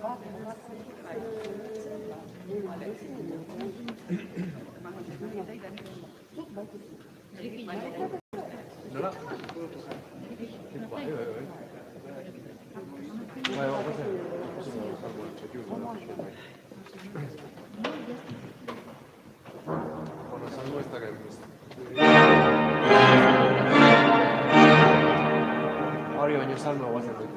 Nola? Bai, bueno, salgo esta que he visto. Hori baino salmo guazen dut.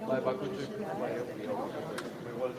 Bai, bakoitzak, bai, igual.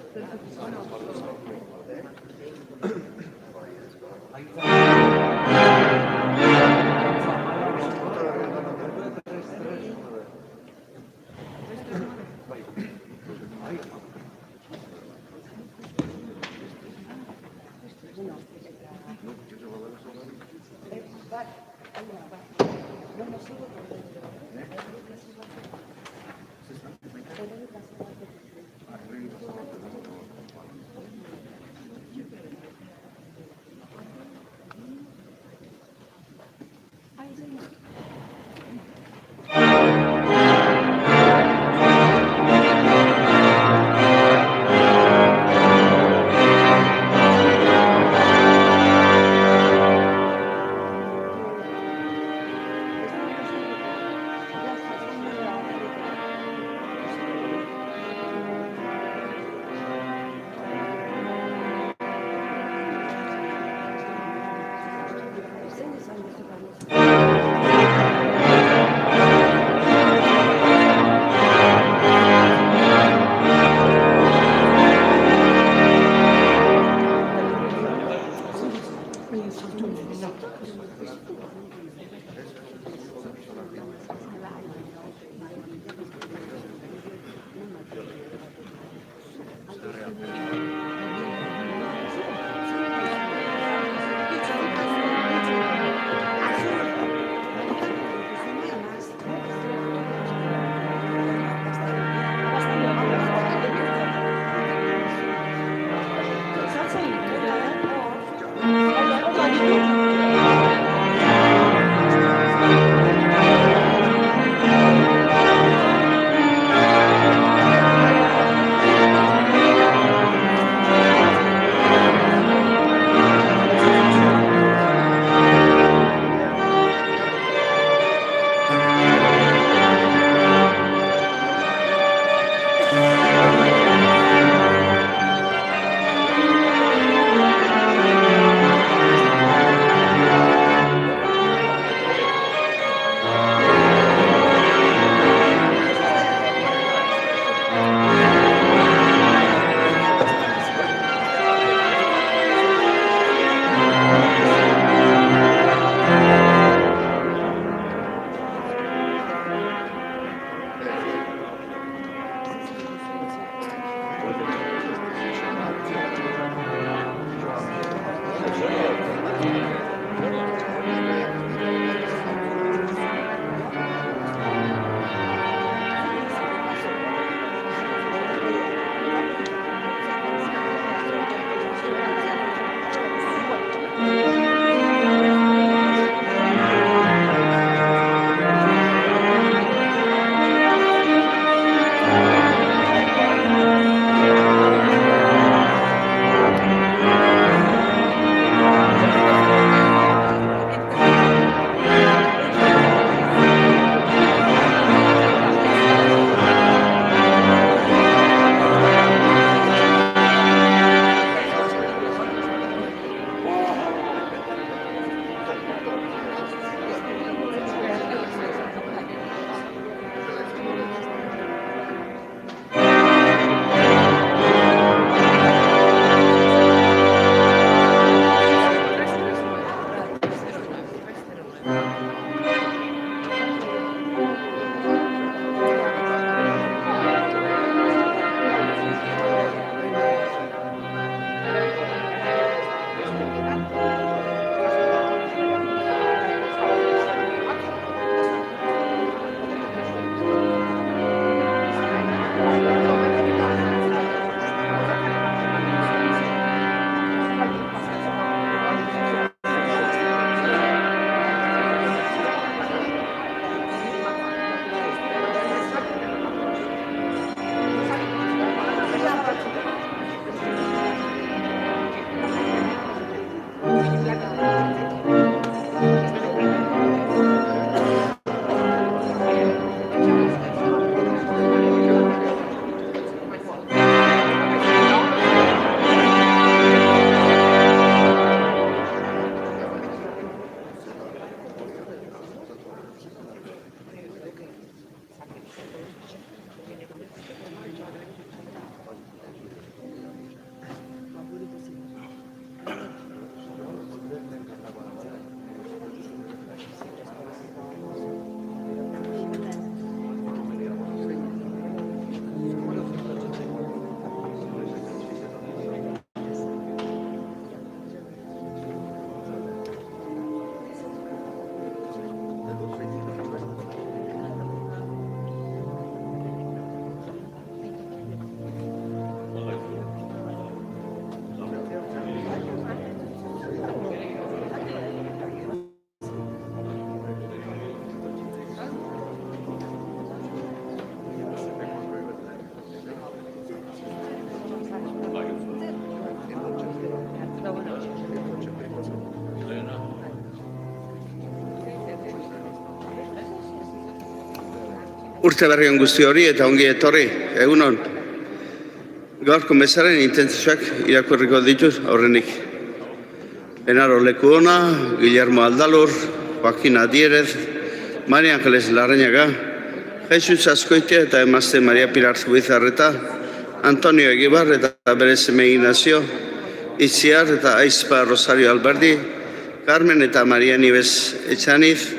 Urte berri on guzti hori eta ongi etorri, egunon. Gaurko mezaren intentzioak irakurriko dituz aurrenik. Enaro Lekuona, Guillermo Aldalur, Joaquin Adierez, Maria Angeles Larrañaga, Jesus Azkoitia eta emazte Maria Pilar Zubizarreta, Antonio Egibar eta bere seme Ignacio, Itziar eta Aizpa Rosario Alberdi, Carmen eta Maria Nibes Etxaniz,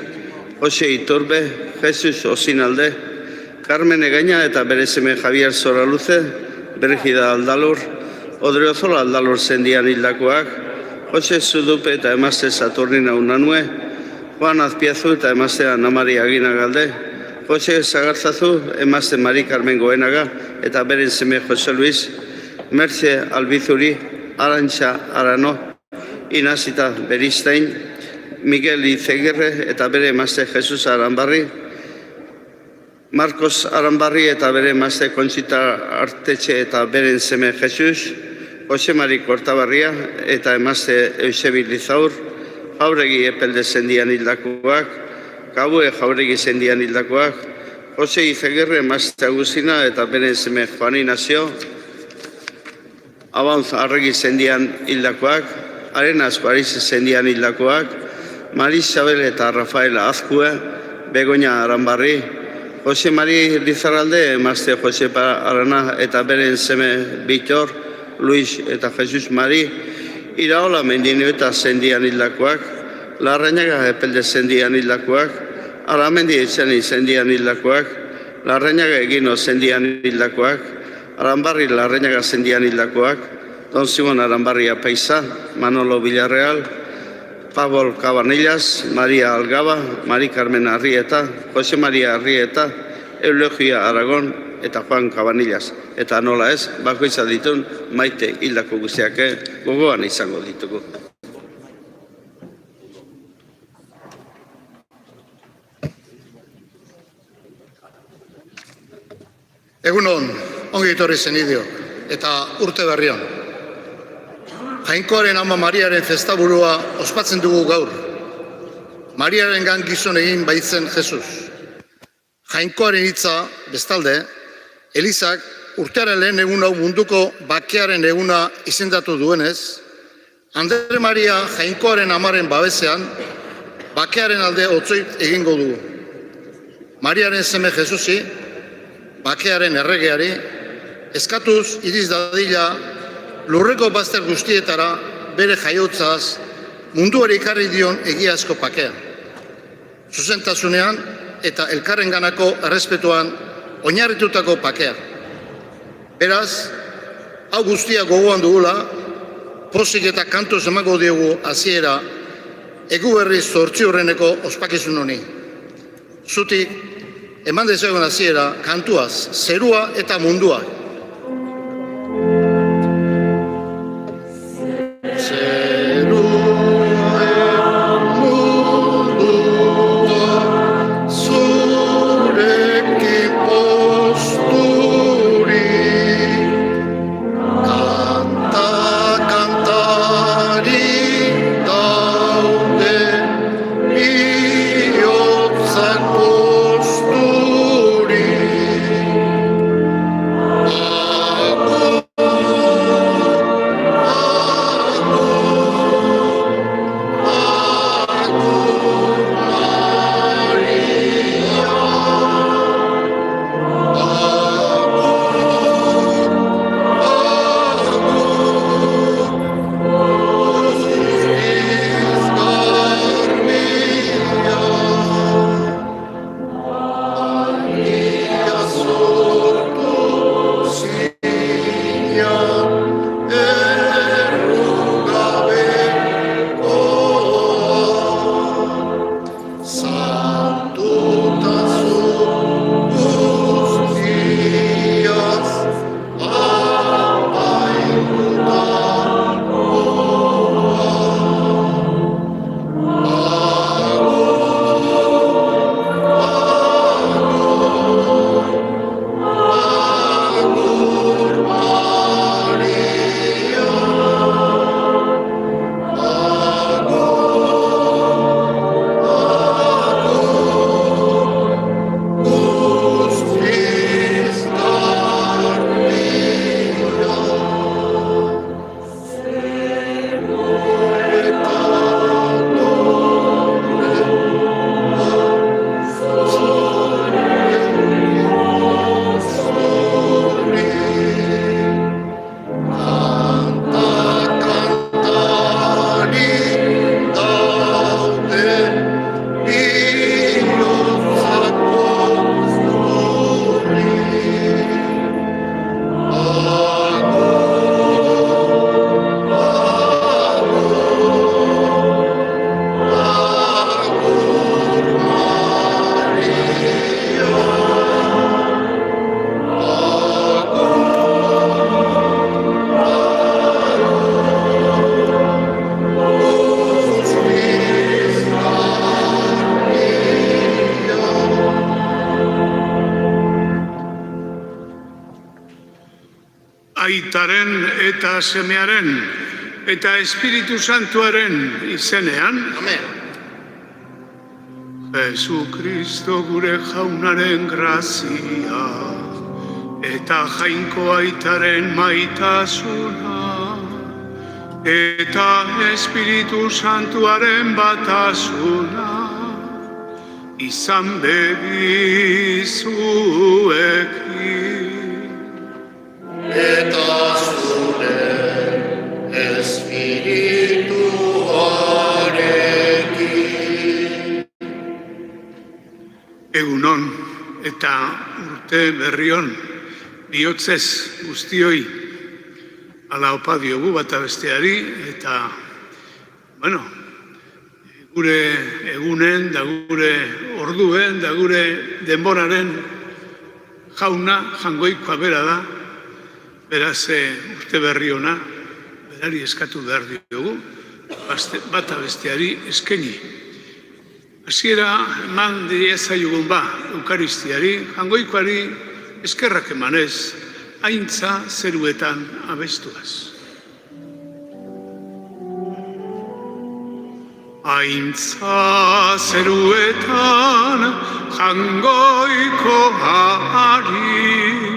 Jose Iturbe, Jesus Osinalde, Carmen Egaña eta bere seme Javier Zoraluze, Bergida Aldalur, Odriozola Aldalur zendian hildakoak, Jose Zudupe eta emazte Saturnina Unanue, Juan Azpiazu eta emazte Ana Maria Aginagalde, Jose Zagartzazu, emazte Mari Carmen Goenaga eta beren seme Jose Luis, Merce Albizuri, Arantxa Arano, Inazita Beristain, Miguel Izegirre eta bere emazte Jesus Aranbarri, Marcos Aranbarri eta bere emazte Conchita Artetxe eta beren seme Jesus, Jose Mari Kortabarria eta emazte Eusebi Lizaur, Jauregi Epelde zendian hildakoak, Kabue Jauregi zendian hildakoak, Jose Izegirre emazte Agustina eta beren seme Juan Inazio, Abanz Arregi zendian hildakoak, Arenas Bariz zendian hildakoak, Maris Xabel eta Rafael Azkue, Begoña Aranbarri, Jose Mari Lizarralde, emazte Josepa Arana eta beren seme Bitor, Luis eta Jesus Mari, Iraola Mendinio eta zendian hildakoak, Larrañaga Epelde zendian hildakoak, Aramendi Etxani zendian hildakoak, Larrañaga Egino zendian hildakoak, Aranbarri Larrañaga zendian hildakoak, Don Simón Aranbarri Apaiza, Manolo Villarreal, Pablo Cabanillas, María Algaba, Mari Carmen Arrieta, Jose María Arrieta, Eulogia Aragón eta Juan Cabanillas. Eta nola ez, bakoitza ditun maite hildako guztiak gogoan izango ditugu. Egunon, ongi etorri zenideok, eta urte berrion. Jainkoaren ama Mariaren festaburua ospatzen dugu gaur. Mariaren gan gizon egin baitzen Jesus. Jainkoaren hitza, bestalde, Elizak urtearen lehen egun hau munduko bakearen eguna izendatu duenez, Andre Maria Jainkoaren amaren babesean, bakearen alde otzoit egingo dugu. Mariaren seme Jesusi, bakearen erregeari, eskatuz iriz dadila lurreko bazter guztietara bere jaiotzaz munduari ekarri dion egiazko pakea. Zuzentasunean eta elkarrenganako errespetuan oinarritutako pakea. Beraz, hau guztia gogoan dugula, pozik eta kantuz emango diogu hasiera egu berriz 8 urreneko ospakizun honi. Zutik, eman dezagun hasiera kantuaz, zerua eta mundua. Aitaren eta Semearen eta Espiritu Santuaren izenean. Amen. Jesu Kristo gure jaunaren grazia eta Jainko Aitaren maitasuna eta Espiritu Santuaren batasuna izan begizuekin. Eta zure espirituarekin. Egunon eta urte berrion bihotzez guztioi ala opa diogu bata besteari eta, gure egunen, da gure orduen, da gure denboraren jauna, jangoikoa bera da, beraz urte berri ona, berari eskatu behar diogu, bata besteari eskaini. Hasiera eman diezaiogun Eukaristiari, jangoikoari eskerrak emanez, aintza zeruetan abestuaz. Aintza zeruetan jangoikoari,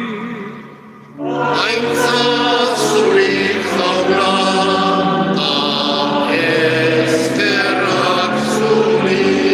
Aintza zuri jauna, ta eskerrak zuri.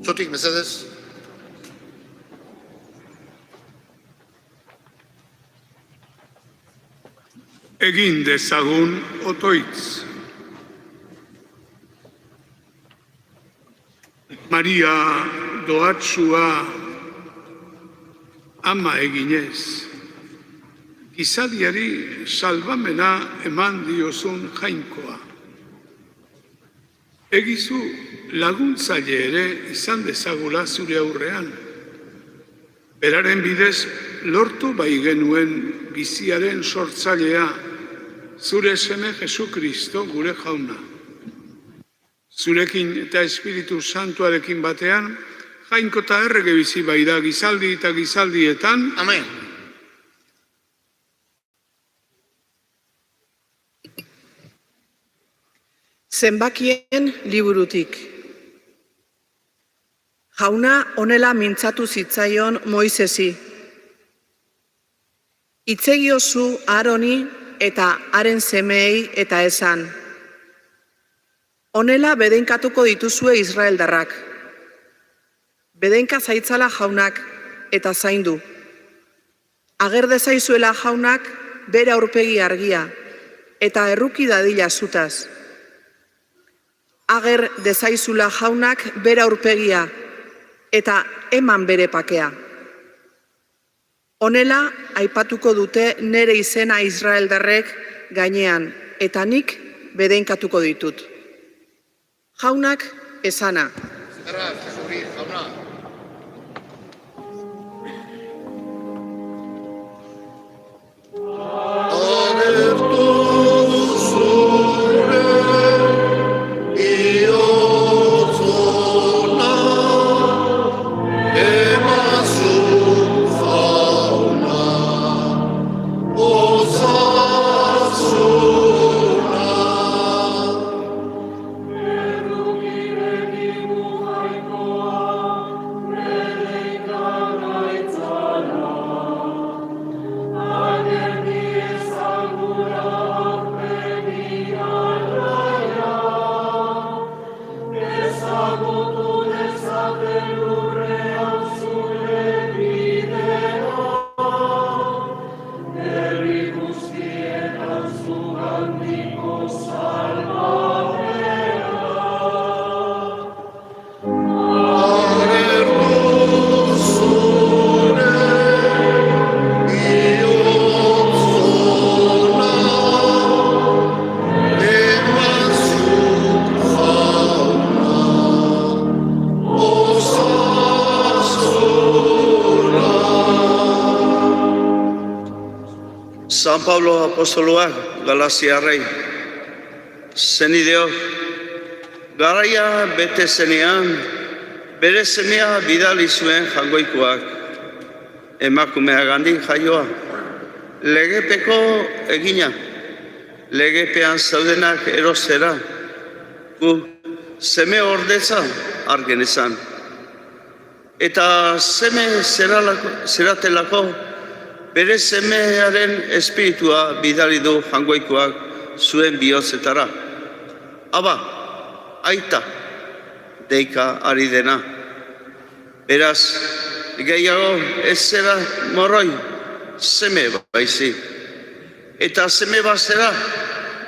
Zutik, mesedez. egin dezagun otoitz. Maria doatsua ama eginez, gizadiari salbamena eman diozun Jainkoa. Zure Egizu laguntzaile ere izan dezagula zure aurrean. Beraren bidez lortu bai genuen biziaren sortzailea, zure seme Jesu Kristo gure jauna. Zurekin eta Espiritu Santuarekin batean, jainkota errege bizi bai da gizaldi eta gizaldietan. Amen. Zenbakien liburutik. Jauna honela mintzatu zitzaion Moisesi. Itzegiozu Aaroni eta haren semeei eta esan. Honela bedeinkatuko dituzue Israeldarrak. Bedeinka zaitzala jaunak eta zaindu. Ager dezaizuela jaunak bere aurpegi argia eta erruki dadila zutaz. Ager dezaizula jaunak bere aurpegia eta eman bere pakea. Honela aipatuko dute nere izena Israeldarrek gainean eta nik bedeinkatuko ditut. Jaunak esana. Eskerrak, zuri, jauna. Agertu zure iotzona, emazu jauna, osasuna. San Pablo apostoloak Galaziarrei, zenideok, garaia bete zenean, bere semea bidali zuen jangoikoak, emakumeagandik jaioa, legepeko egina, legepean zaudenak erostera, gu seme ordetza argen izan. Eta seme zeratelako, bere semearen espiritua bidali du jangoikoak zuen bihotzetara. Aba, aita, deika ari dena. Beraz, gehiago ez zera morroi, seme baizi. Eta seme bazera,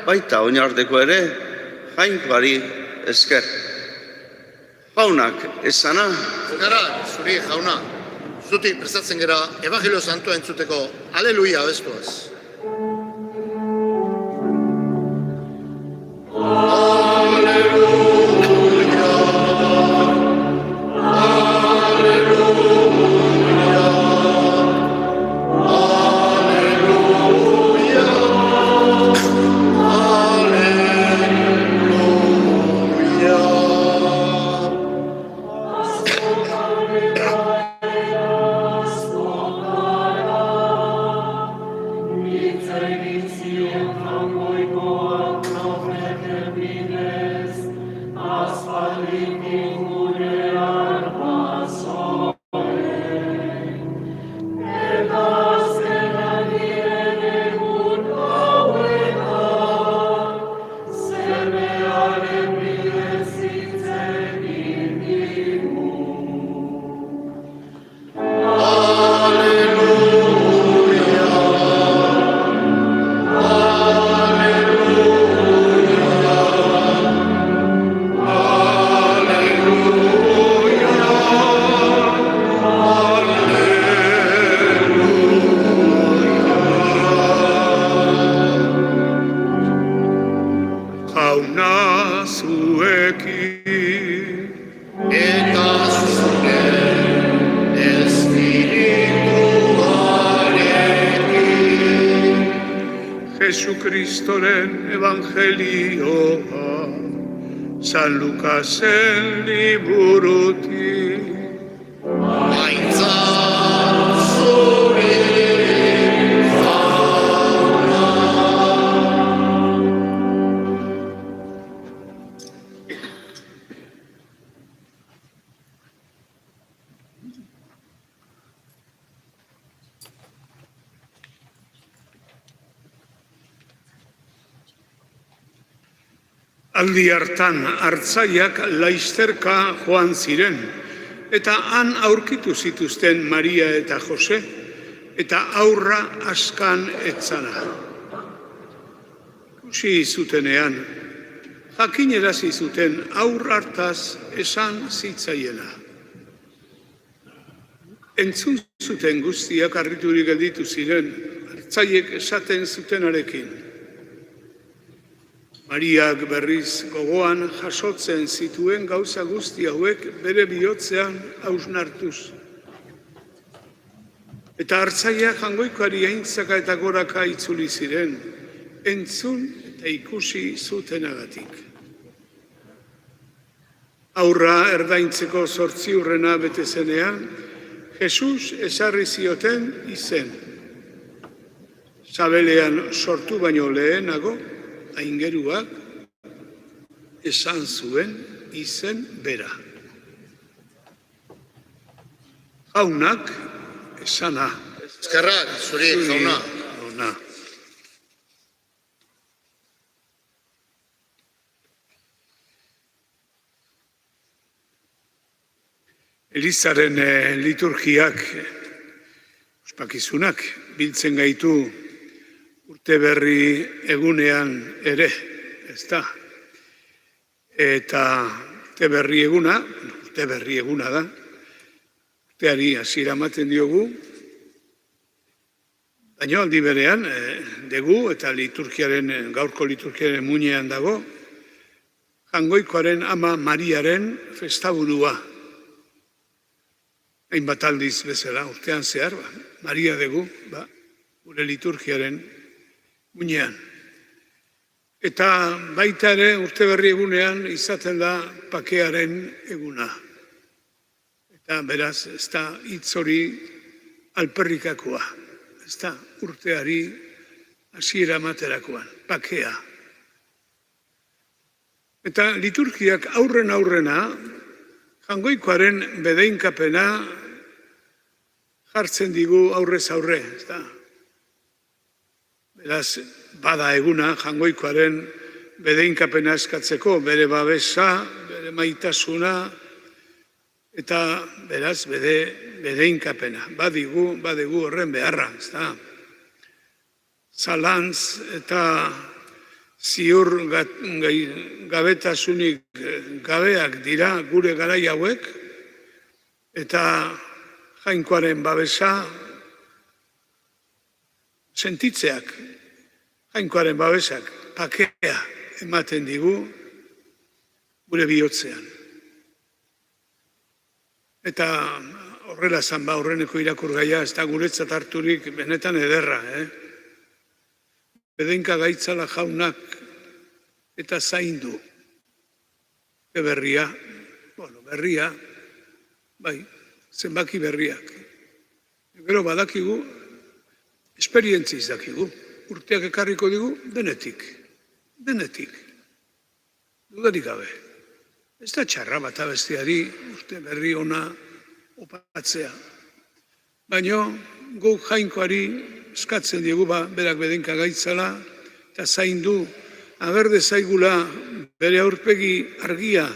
baita oinardeko ere, jainkoari esker. Jaunak esana. Eskerrak, zuri, jauna. Zutik prestatzen gera, Evangelio Santua entzuteko, aleluia abestuaz. Zion, jangoikoak profeten Kristoren evangelioa, San Lukasen liburutik. Maitza zuri Aldi hartan hartzaiak laizterka joan ziren, eta han aurkitu zituzten Maria eta Jose, eta aurra askan etzana. Ikusi zutenean, jakinerazi zuten aur hartaz esan zitzaiena. Entzun zuten guztiak harriturik gelditu ziren, hartzaiek esaten zutenarekin. Mariak berriz gogoan jasotzen zituen gauza guzti hauek bere bihotzean hausnartuz. Eta hartzaiak jangoikoari aintzaka eta goraka itzuli ziren, entzun eta ikusi zutenagatik. Aurra erdaintzeko 8 urrena bete zenean, Jesus ezarri zioten izen. Sabelean sortu baino lehenago, aingeruak esan zuen izen bera. Jaunak esana. Eskerrak, zuri, jauna. Jauna. Elizaren liturgiak, ospakizunak, biltzen gaitu urte berri egunean ere, ezta? Eta urte berri eguna da, urteari hasiera ematen diogu, baina aldi berean, dugu eta gaurko liturgiaren muinean dago, jangoikoaren ama Mariaren festaburua. Hainbat aldiz bezala, urtean zehar, Maria dugu, gure liturgiaren muinean. Eta baita ere urte berri egunean izaten da pakearen eguna. Eta beraz, ez da hitz hori alperrikakoa, ez da urteari hasiera ematerakoan, pakea. Eta liturgiak aurrena, jangoikoaren bedeinkapena jartzen digu aurrez aurre, ez da. Beraz, bada eguna jangoikoaren bedeinkapena eskatzeko, bere babesa, bere maitasuna, eta beraz, bedeinkapena. Badigu horren beharra, ez da. Zalantz eta ziur gabetasunik gabeak dira gure garai hauek, eta jainkoaren babesa sentitzeak, jainkoaren babesak, pakea ematen digu gure bihotzean. Eta horrela zan horreneko irakurgaia, ez da guretzat harturik benetan ederra, Bedeinka gaitzala jaunak eta zaindu. Berria, zenbaki berriak. Gero badakigu, esperientziz dakigu, urteak ekarriko digu, denetik. Dudarik gabe. Ez da txarra bat abestiari urte berri ona opatzea. Baina guk jainkoari eskatzen diegu berak bedeinka gaitzala eta zaindu, agerde zaigula bere aurpegi argia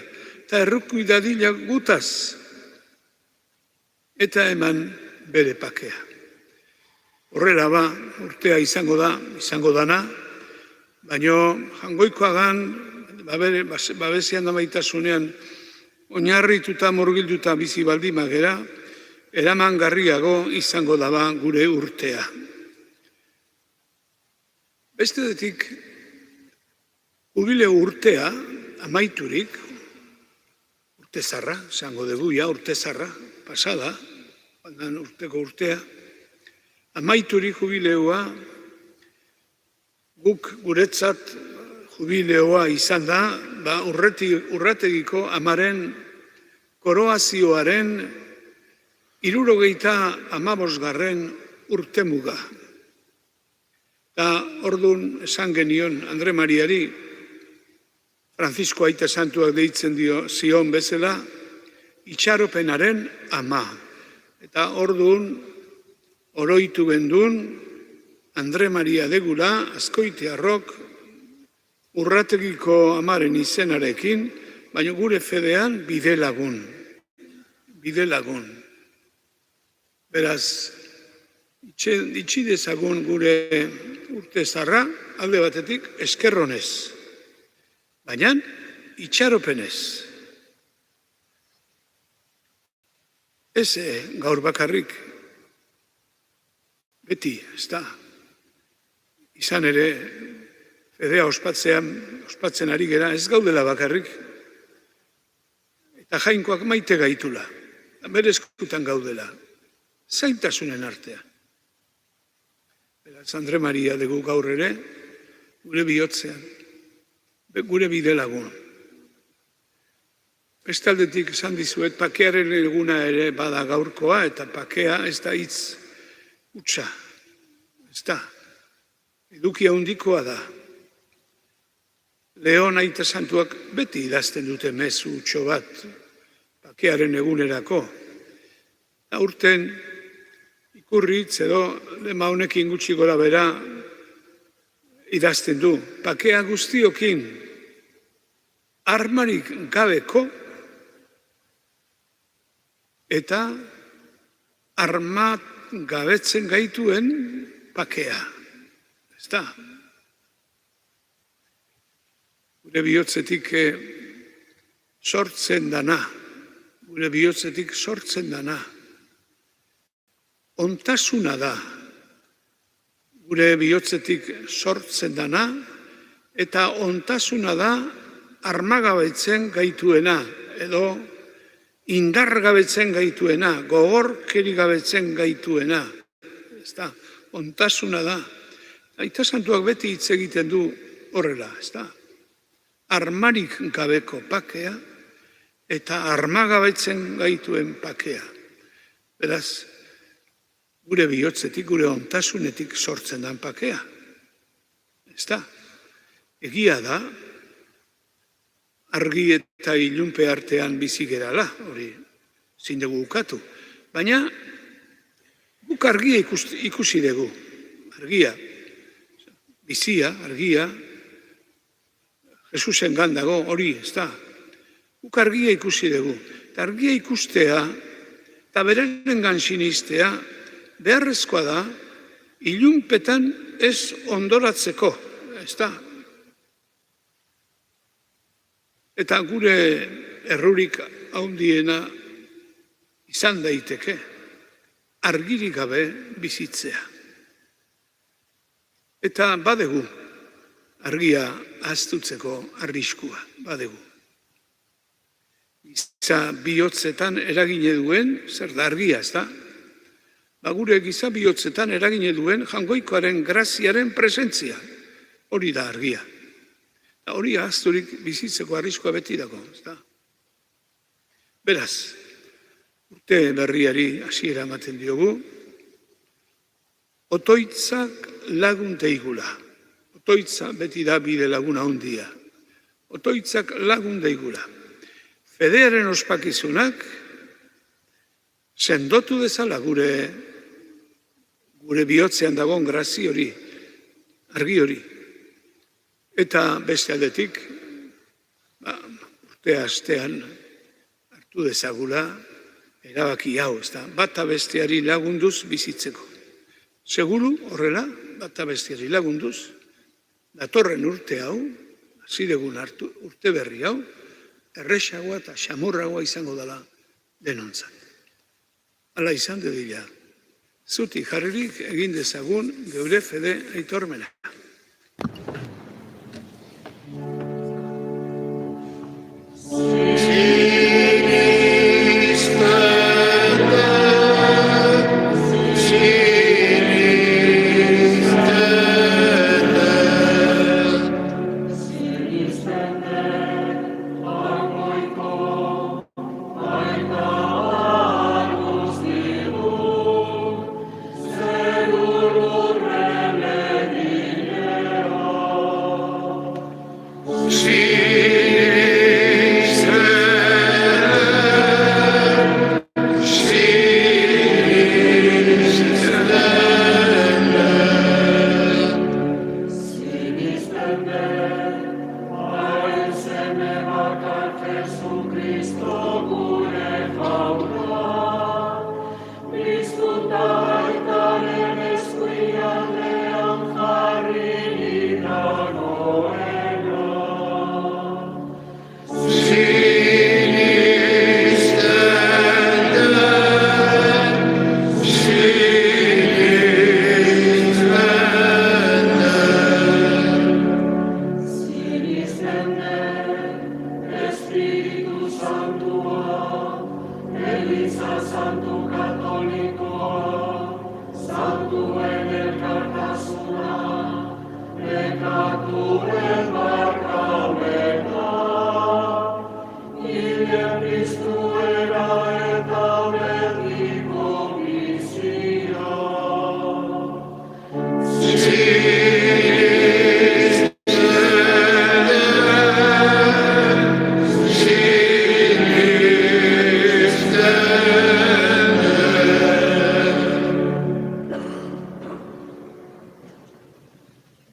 eta erruku dadila gutaz eta eman bere pakea. Horrela urtea izango dana, baina jangoikoagan, babesian da maitasunean, oinarrituta murgilduta bizi baldimagera, eraman garriago izango daba gure urtea. Bestetik, jubileu urtea, amaiturik, urte zarra, zango dugu urte zarra, pasada, pandan urteko urtea, amaiturik jubileua, Guk guretzat jubileoa izan da, urrategiko amaren koroazioaren 75. urtemuga. Eta ordun esan genion Andre Mariari, Francisco Aita Santuak deitzen zion bezala, itxaropenaren ama. Eta ordun oroitu gendun Andre Maria degula, Azkoitiarrok, urrategiko amaren izenarekin, baina gure fedean bidelagun. Bidelagun. Beraz, itxi dezagun gure urte zarra, alde batetik eskerronez. Baina, itxaropenez. Ez gaur bakarrik, beti, ez da. Izan ere, fedea ospatzen ari gera, ez gaudela bakarrik. Eta Jainkoak maite gaitula, bere eskutan gaudela, zaintasunen artean. Beraz, Andre Maria dugu gaur ere, gure bihotzean, gure bidelagun. Bestaldetik esan dizuet, pakearen eguna ere bada gaurkoa, eta pakea ez da hitz hutsa, ez da. Edukia handikoa da. Leon Aita Santuak beti idazten dute mezu utxo bat, pakearen egunerako. Aurten ikurritz edo lema honekin gutxi gora bera idazten du. Pakea guztiokin armarik gabeko eta armat gabetzen gaituen pakea. Ez da. Gure bihotzetik sortzen dana. Gure bihotzetik sortzen dana. Ontasuna da. Gure bihotzetik sortzen dana, eta ontasuna da armagabetzen gaituena, edo indargabetzen gaituena, gogorkeri gabetzen gaituena. Ez da, ontasuna da. Aita Santuak beti hitz egiten du horrela, ez da. Armarik gabeko pakea eta armagabetzen gaituen pakea. Beraz, gure bihotzetik, gure ontasunetik sortzen den pakea. Ez da. Egia da, argi eta ilunpe artean bizi gerala, hori zin dugu ukatu. Baina, guk argia ikusi dugu. Argia, bizia, argia, Jesusen gandago, hori, ez da. Guk argia ikusi dugu. Eta argia ikustea, eta berenengan sinistea, beharrezkoa da, ilunpetan ez ondoratzeko, ez da. Eta gure errurik handiena izan daiteke, argirik gabe bizitzea. Eta badegu, argia ahaztutzeko arriskua, badegu. Giza bihotzetan eragine duen, zer da argia, ez da? Gure giza bihotzetan eragine duen Jaungoikoaren graziaren presentzia. Hori da argia. Hori ahazturik bizitzeko arriskua beti dago, ez da? Beraz, urte berriari hasiera ematen diogu, otoitzak lagun deigula. Otoitza beti da bide laguna handia. Otoitzak lagun deigula. Fedearen ospakizunak sendotu dezala gure bihotzean dagoen grazi hori, argi hori. Eta beste aldetik, urte astean hartu dezagula erabaki hau, ez da, bata besteari lagunduz bizitzeko. Seguru horrela, bata besteari lagunduz, datorren urte hau, hasi dugun urte berri hau, erresagoa eta xamurragoa izango dela denontzat. Hala izan dedila, zutik jarririk egin dezagun geure fede aitormena.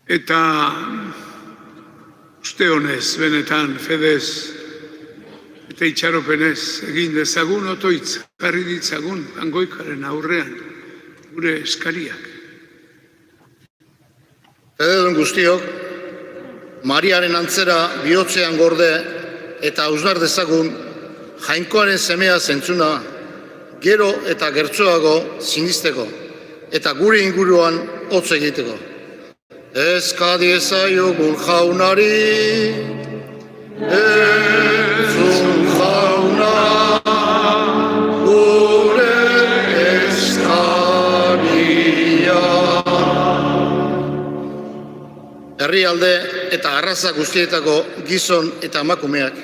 Eta uste honez, benetan, fedez, eta itxaropenez egin dezagun otoitz, jarri ditzagun Angoikaren aurrean, gure eskariak. Fededun guztiok, Mariaren antzera bihotzean gorde eta hausnar dezagun Jainkoaren semea zentzuna gero eta gertzoago sinisteko eta gure inguruan hotz egiteko. Eska diezaiogun jaunari, entzun jauna, gure eskaria. Herrialde eta arraza guztietako gizon eta emakumeak,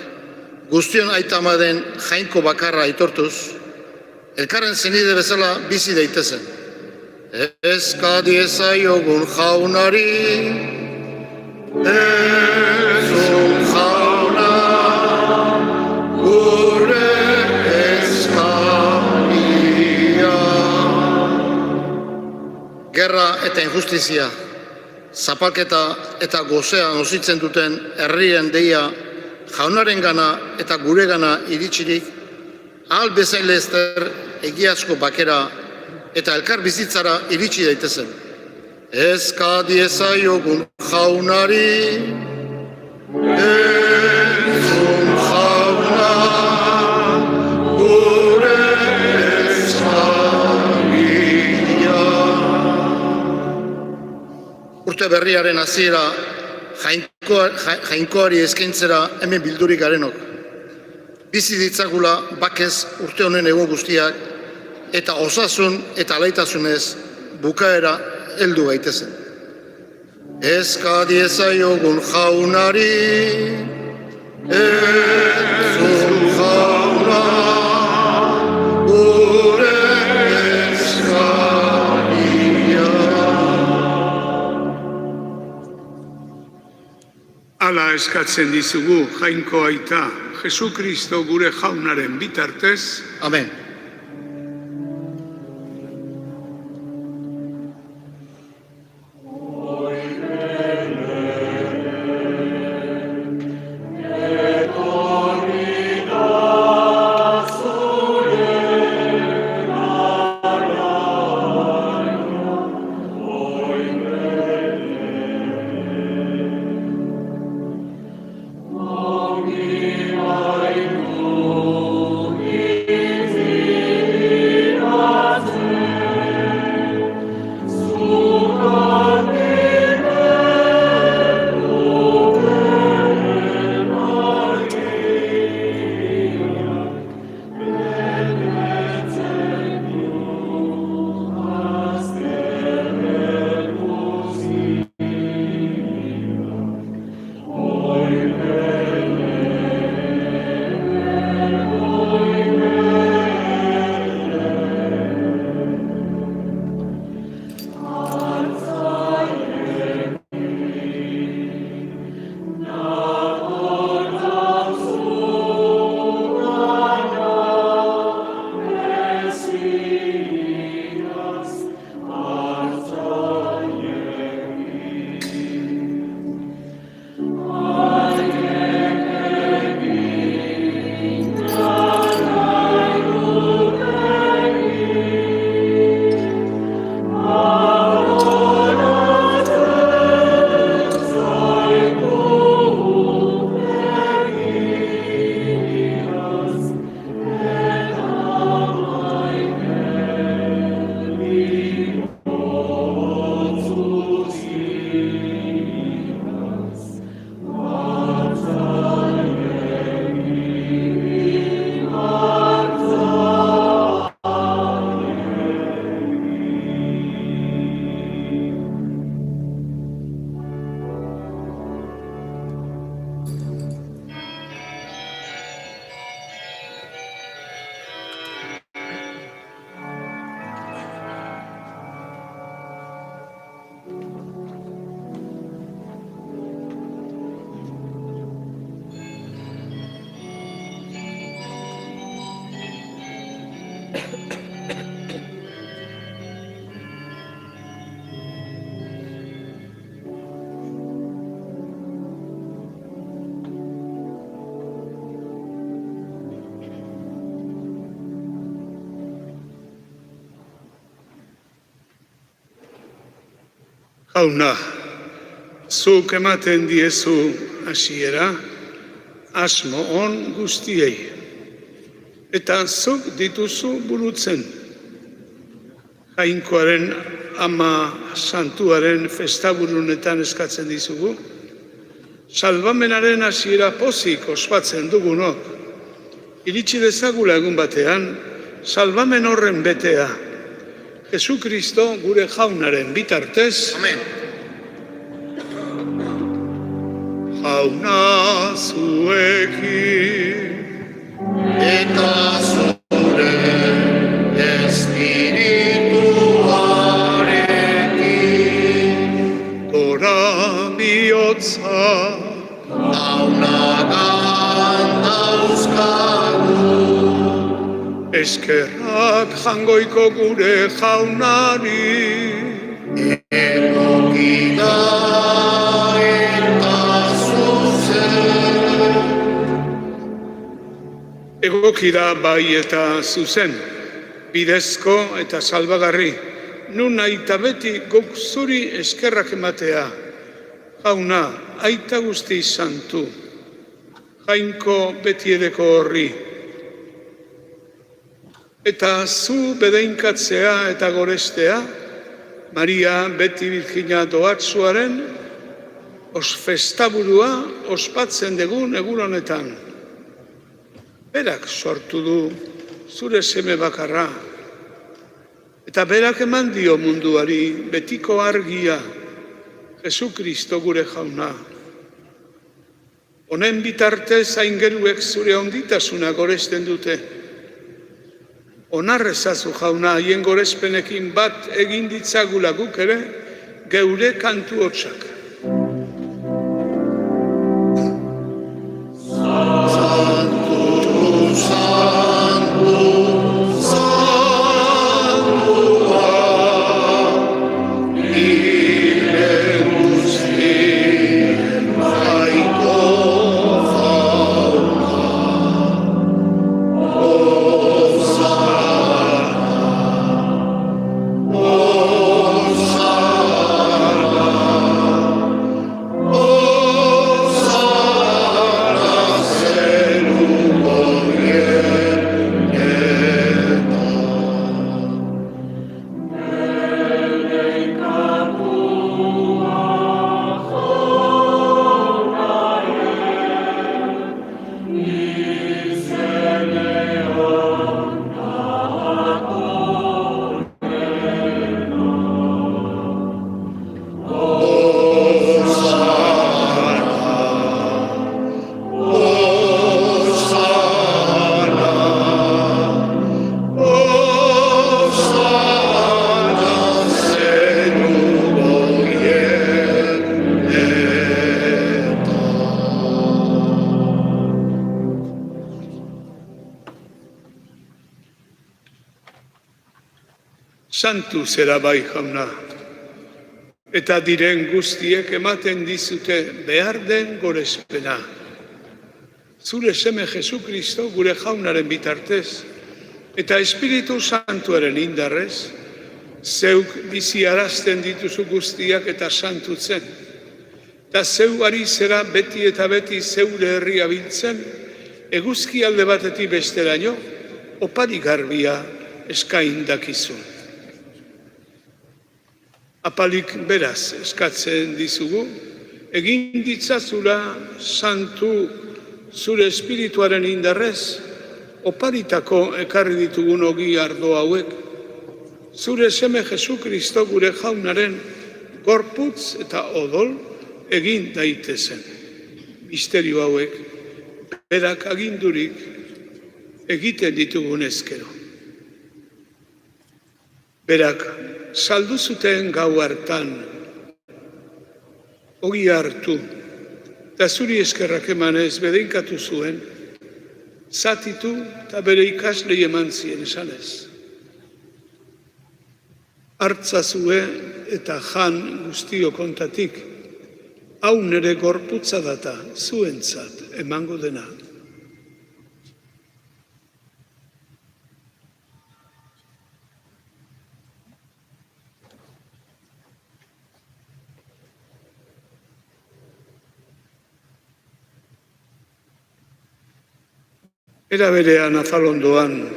guztion aita ama den Jainko bakarra aitortuz, elkarren zenide bezala bizi daitezen. Eska diezaiogun jaunari, entzun jauna, gure eskaria. Gerra eta injustizia, zapalketa eta gozea nozitzen duten herrien deia jaunaren gana eta gure gana iritsirik, ahal bezain lehester egiazko bakera eta elkar bizitzara iritsi daitezen. Eska diezaiogun jaunari, entzun jauna, gure eskaria. Urte berriaren hasiera Jainkoari eskaintzera hemen bildurik garenok. Bizi ditzagula bakez urte honen egun guztiak, eta osasun eta alaitasunez bukaera heldu gaitezen. Eska diezaiogun jaunari, entzun jauna, gure eskaria. Hala eskatzen dizugu Jainko aita, Jesu Kristo gure jaunaren bitartez. Amen. Easy. Jauna, zuk ematen diezu hasiera, asmo on guztiei. Eta zuk dituzu burutzen. Jainkoaren ama santuaren festaburunetan eskatzen dizugu. Salbamenaren hasiera pozik ospatzen dugunok. Iritsi dezagula egun batean, salbamen horren betea. Jesu Kristo gure jaunaren bitartez. Amen. Jauna zuekin. Eta zure espirituarekin Gora bihotza. Haunagan dauzkagu Eskerrak jangoiko gure jaunari. egoki da eta zuzen. Egoki da bai eta zuzen, bidezko eta salbagarri, nun aita beti guk zuri eskerrak ematea. Jauna, aita guzti santu, jainko betiedeko horri. Eta zu bedeinkatzea eta gorestea, Maria beti Birjina doatzuaren festaburua ospatzen dugun egun honetan. Berak sortu du zure seme bakarra, eta berak eman dio munduari betiko argia, Jesu Kristo gure jauna. Honen bitartez aingeruek zure onditasuna goresten dute. Onarrezazu jauna haien gorespenekin bat egin ditzagula guk ere, geure kantu hotsak. Santu zera bai jauna, eta diren guztiek ematen dizute behar den gorespena. Zure seme Jesu Kristo gure jaunaren bitartez, eta Espiritu Santuaren indarrez, zeuk biziarazten dituzu guztiak eta santutzen, eta zeu ari zera beti eta beti zeure herria biltzen, eguzki alde batetik besteraino, opari garbia eskain dakizun. Apalik beraz eskatzen dizugu, egin ditzazula santu zure espirituaren indarrez, oparitako ekarri ditugun ogi ardo hauek, zure seme Jesu Kristo gure jaunaren gorputz eta odol egin daitezen. Misterio hauek, berak agindurik egiten ditugun ezkero. Berak saldu zuten gau hartan, ogi hartu, eta zuri eskerrak emanez bedeinkatu zuen, zatitu eta bere ikaslei eman zien esanez. Hartzazue eta jan guztio kontatik, hau nere gorputza data zuentzat emango dena. Era berean azalondoan,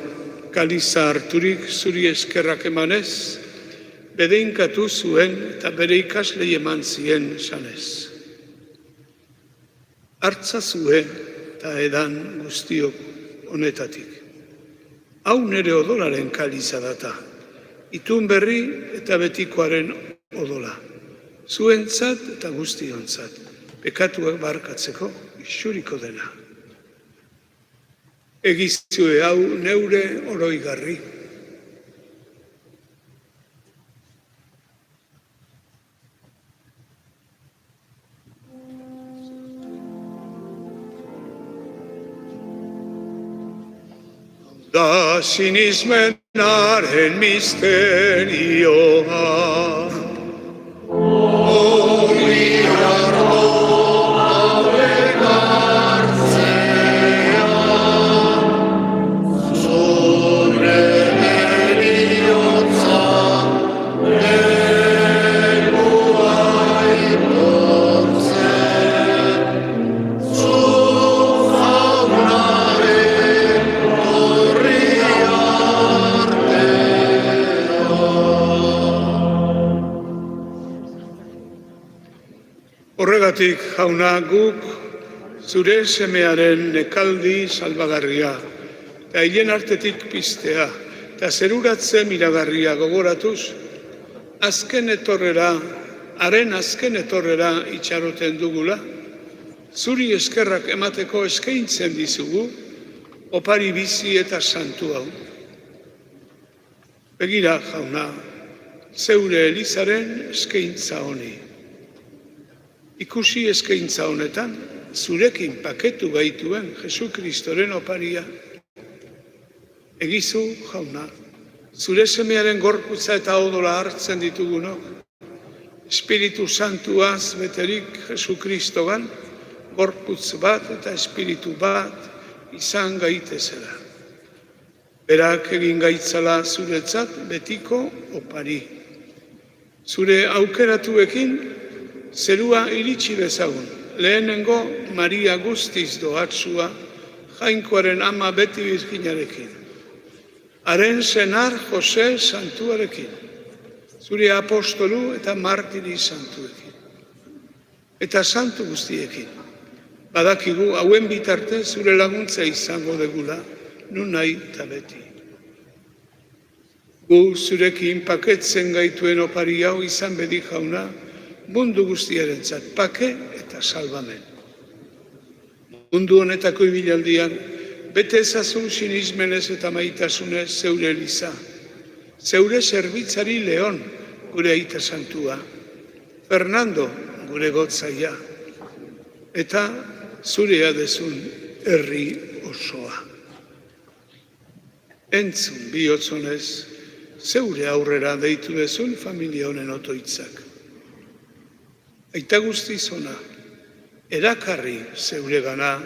kaliza harturik zuri eskerrak emanez, bedeinkatu zuen eta bere ikaslei eman zien esanez. Hartza zuen eta edan guztiok honetatik. Hau nere odolaren kaliza data, itun berri eta betikoaren odola. Zuentzat eta guztiontzat, pekatuak barkatzeko isuriko dena. Egizue hau neure oroigarri. Da sinismenaren misterioa. Horregatik, jauna, guk zure semearen nekaldi salbagarria, eta hien artetik piztea, eta zeruratze miragarria gogoratuz, haren azken etorrera itxaroten dugula, zuri eskerrak emateko eskaintzen dizugu, opari bizi eta santu hau. Begira, jauna, zeure Elizaren eskaintza honi. Ikusi eskaintza honetan, zurekin paketu gaituen Jesu Kristoren oparia. Egizu, jauna, zure semearen gorputza eta odola hartzen ditugunok, Espiritu Santuaz beterik Jesu Kristogan, gorputz bat eta espiritu bat izan gaitezela. Berak egin gaitzala zuretzat betiko opari. Zure aukeratuekin, zerua iritsi dezagun, lehenengo Maria guztiz doatzua, Jainkoaren ama beti birginarekin. Haren senar Jose santuarekin, zure apostolu eta martiri santuekin. Eta santu guztiekin, badakigu hauen bitarte zure laguntza izango degula, nun nahi eta beti. Gu zurekin paketzen gaituen opari hau izan bedi jauna, mundu guztiarentzat pake eta salbamen. Mundu honetako ibilaldian, bete ezazun sinismenez eta maitasunez zeure Eliza, zeure zerbitzari Leon, gure aita santua, Fernando, gure gotzaia, eta zurea dezun herri osoa. Entzun bihotzonez, zeure aurrera deitu dezun familia honen otoitzak. Aita guztiz ona, erakarri zeure gana,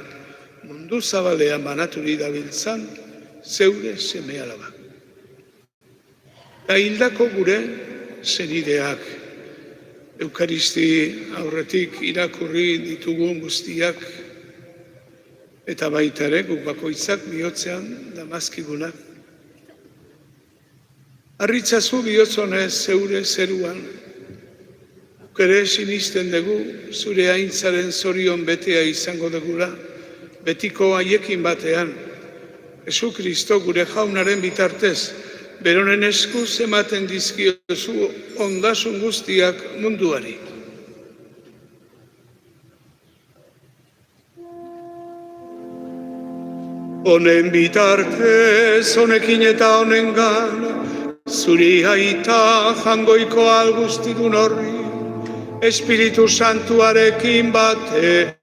mundu zabalean banaturi dabiltzan, zeure seme alaba. Eta hildako gure zenideak, Eukaristi aurretik irakurri ditugun guztiak, eta baita ere guk bakoitzak bihotzean damazkigunak. Arritzazu bihotzonez zeure zeruan, ere sinisten dugu, zure aintzaren zorion betea izango dugula, betiko haiekin batean, Jesu Kristo gure jaunaren bitartez, beronen eskuz ematen dizkiozu ondasun guztiak munduari. Honen bitartez, honekin eta honengan, zuri aita jangoiko algustidun horri, Espiritu Santuarekin batera,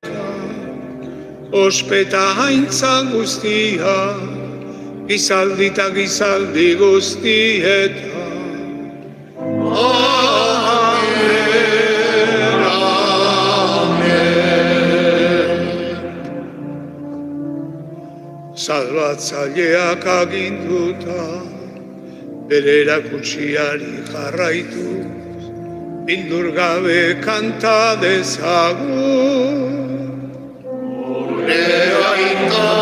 ospeta haintza guztia, gizaldi eta gizaldi guztietan. Amen, amen. Salbatzaileak aginduta, bere erakutsiari jarraitu, bildur gabe kanta dezagun. Gure aita,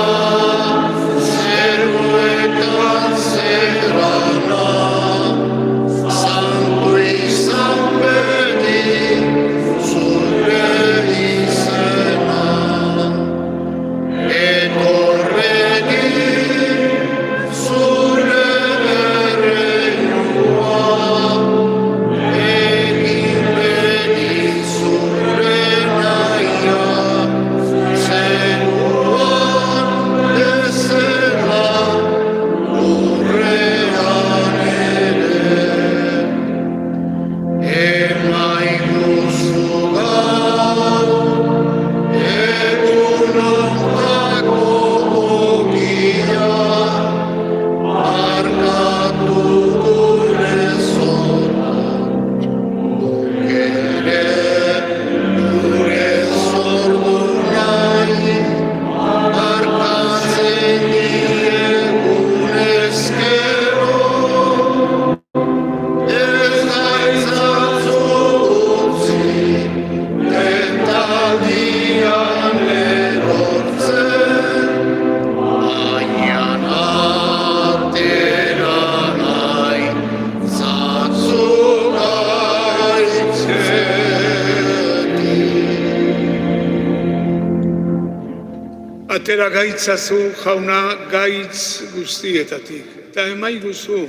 Atera gaitzazu jauna gaitz guztietatik. Eta emaiguzu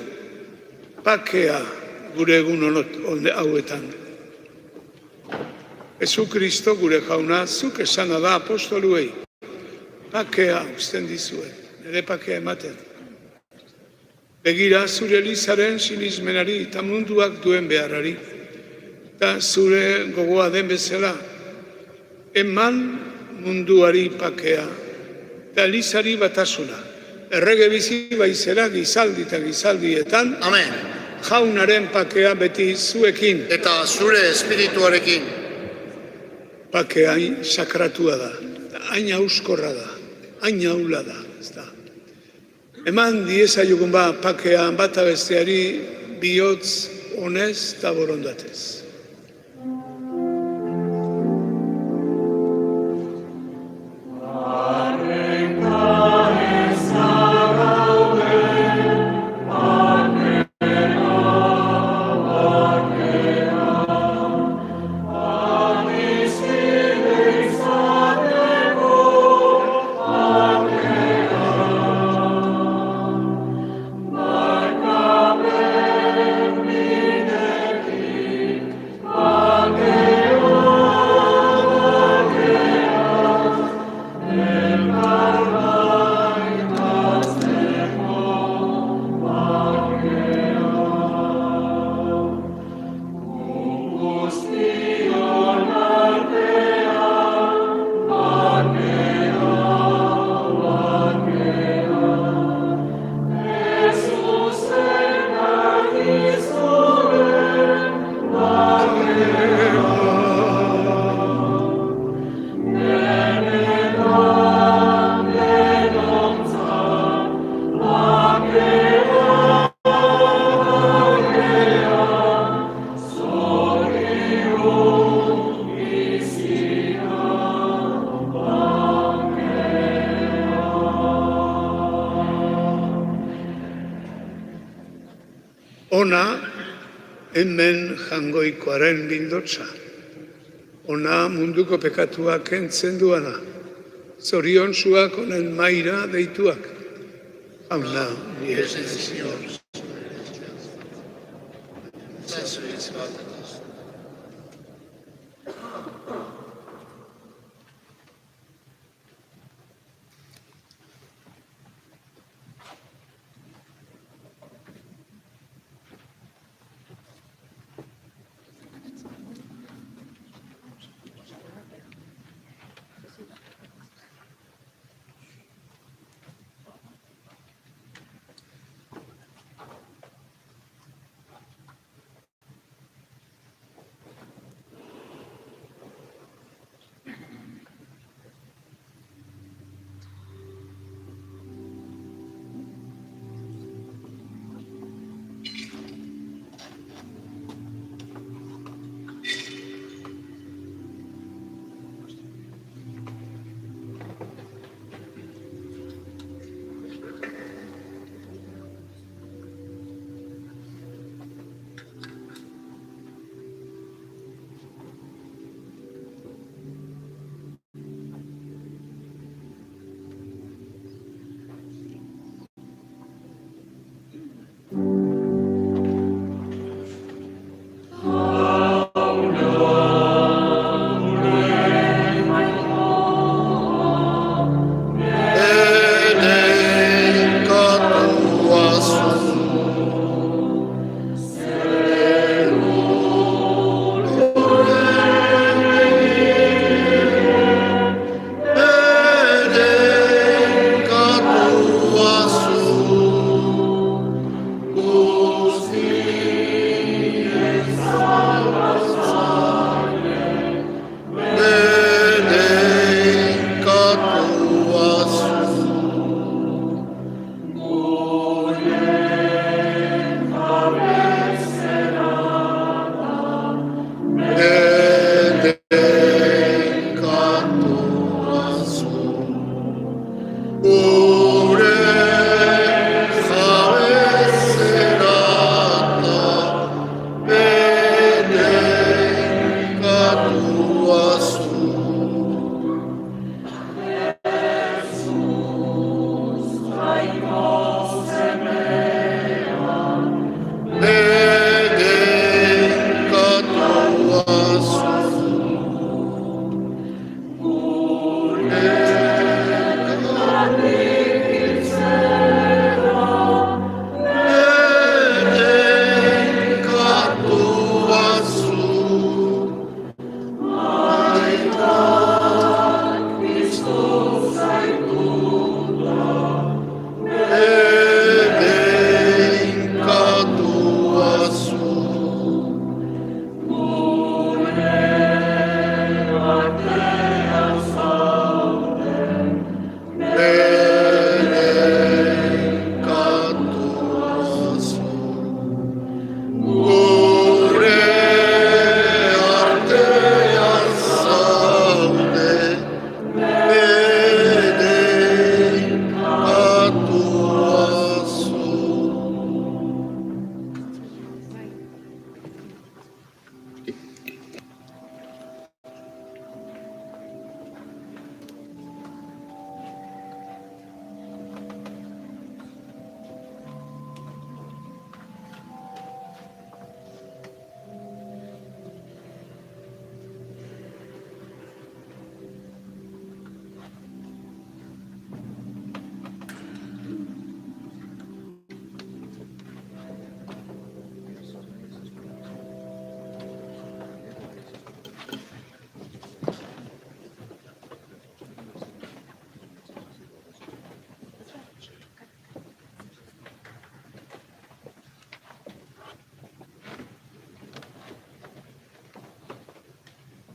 pakea gure egun hauetan. Jesucristo gure jauna, zuk esana da apostoluei. Pakea uzten dizuet, nire pakea ematen. Begira zure Elizaren sinismenari eta munduak duen beharrari. Eta zure gogoa den bezala, eman munduari pakea, eta Elizari batasuna. Errege bizi baizera gizaldi eta gizaldietan, Amen. jaunaren pakea beti zuekin. Eta zure espirituarekin. Pakea hain sakratua da, hain auskorra da, hain aula da. Eman diezaiogun pakea bata besteari bihotz honez eta borondatez. Ona hemen jangoikoaren bildotza. Ona munduko pekatuak kentzen duana. Zorion zuak honen maira deituak. Jauna, Yes, Señor.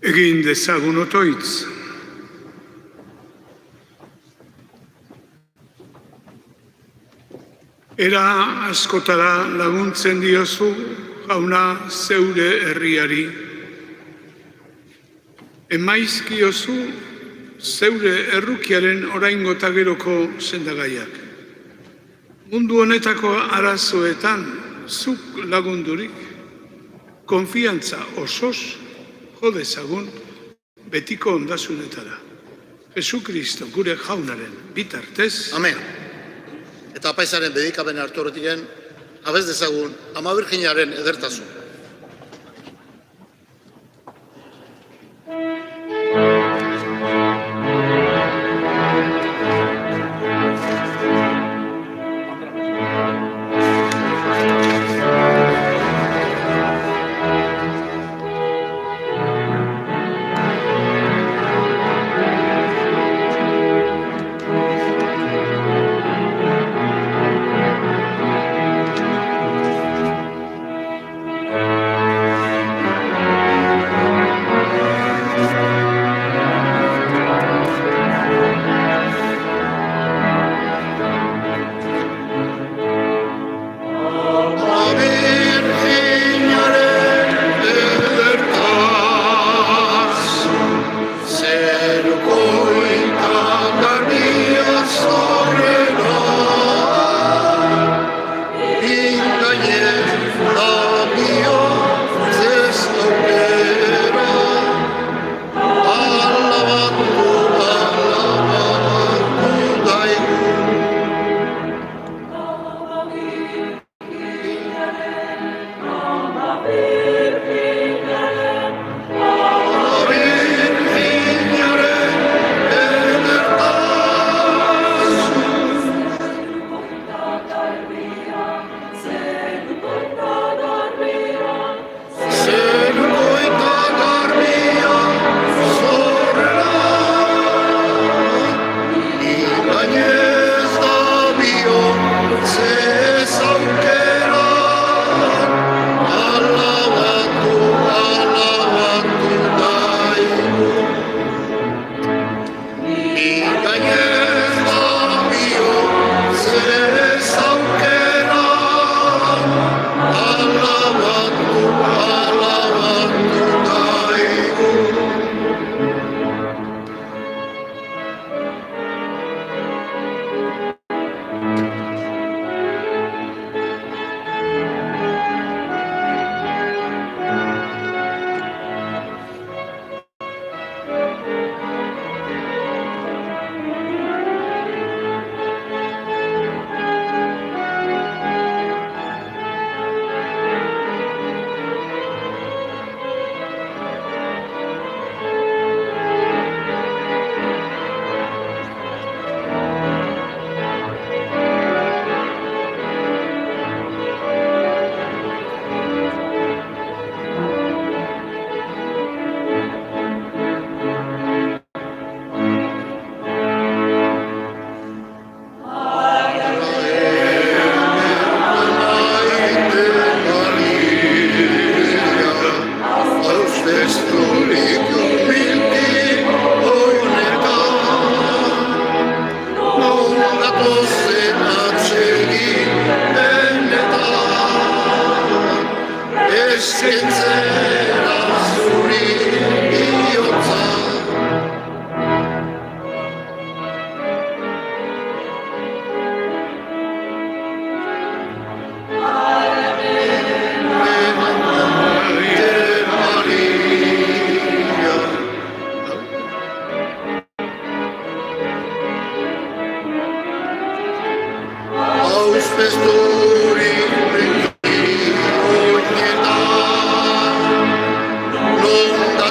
Egin dezagun otoitz. Era askotara laguntzen diozu, jauna, zeure herriari. Emaizkiozu zeure errukiaren oraingo eta geroko sendagaiak. Mundu honetako arazoetan zuk lagundurik, konfiantza osoz jo dezagun betiko ondasunetara. Jesukristo gure jaunaren bitartez. Amen. Eta apaizaren bedikaben hartu horretiken, abez dezagun, Ama Birjinaren edertasun.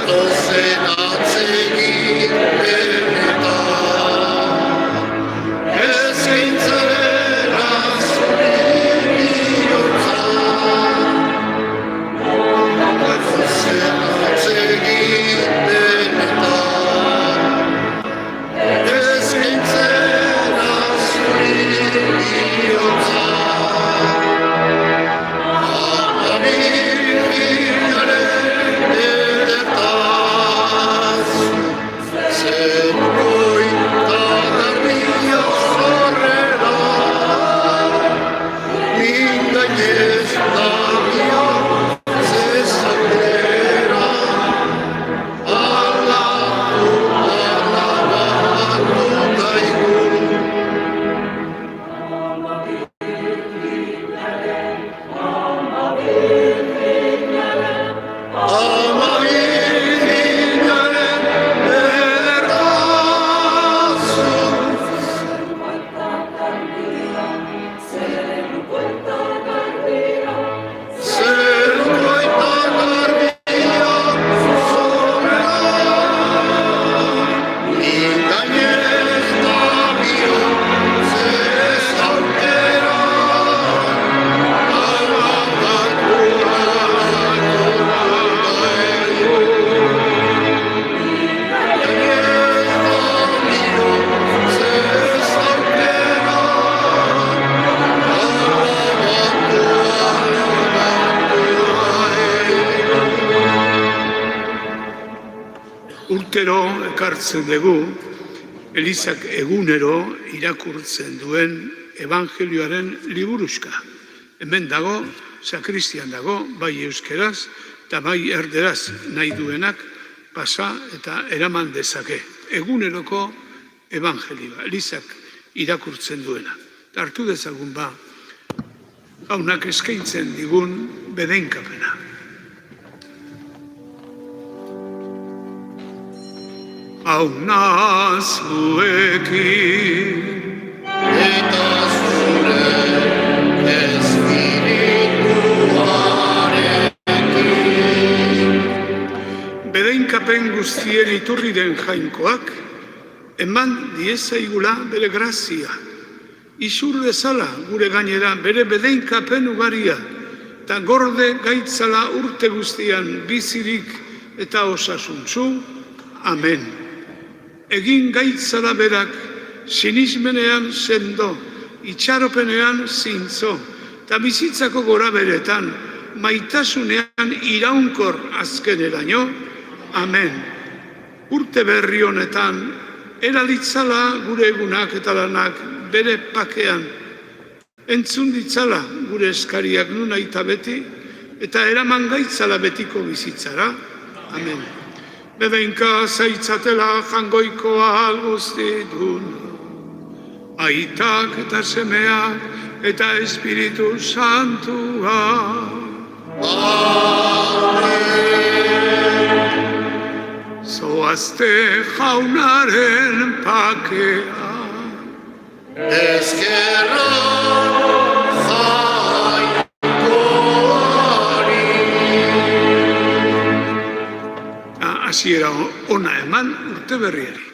Los Urtero ekartzen dugu, Elizak egunero irakurtzen duen Evangelioaren liburuska. Hemen dago, sakristian dago, bai euskeraz eta bai erderaz nahi duenak pasa eta eraman dezake. Eguneroko Evangelioa, Elizak irakurtzen duena. Hartu dezagun ba, jaunak eskaintzen digun bedeinkapena. Jauna zuekin eta zure espirituarekin. bedeinkapen guztien iturri den Jainkoak, eman diezaigula bere grazia. Izur dezala gure gainera bere bedeinkapen ugaria, eta gorde gaitzala urte guztian bizirik eta osasuntzu. Amen. Egin gaitzala berak, sinismenean sendo, itxaropenean zintzo, eta bizitzako gora beretan, maitasunean iraunkor azkeneraino. Amen. Urte berri honetan, eralitzala gure egunak eta lanak bere pakean. Entzun ditzala gure eskariak nun aita beti, eta eraman gaitzala betiko bizitzara. Amen. Bedeinka zaitzatela jangoikoa guztidun, aitak eta semeak eta Espiritu Santua. Zoazte jaunaren pakea. Eskerrak Hasiera ona eman urte berriari.